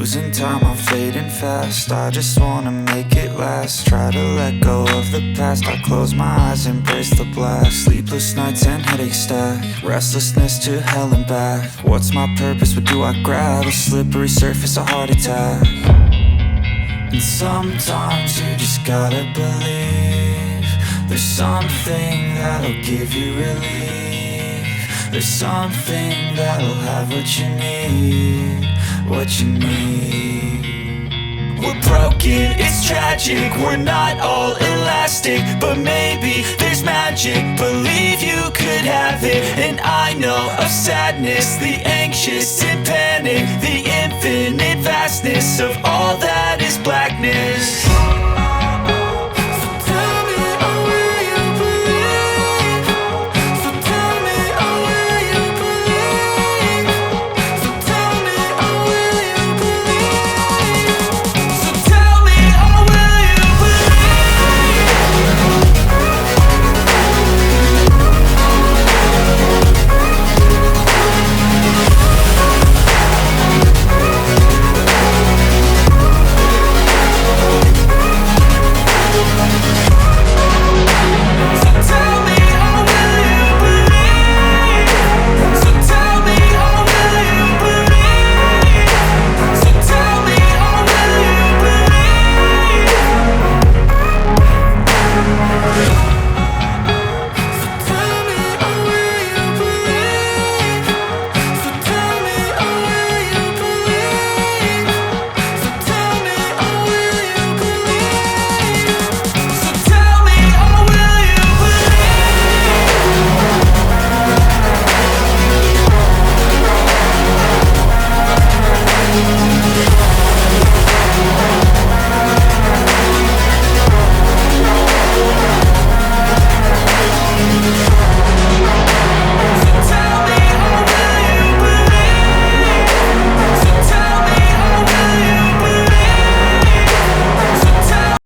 losing time, I'm fading fast. I just wanna make it last. Try to let go of the past. I close my eyes, embrace the blast. Sleepless nights and headaches stack. Restlessness to hell and back. What's my purpose? What do I grab? A slippery surface, a heart attack. And sometimes you just gotta believe there's something that'll give you relief. There's something that'll have what you need, what you need. We're broken, it's tragic, we're not all elastic, but maybe there's magic. Believe you could have it. And I know of sadness, the anxious and panic, the infinite vastness of all that is blackness.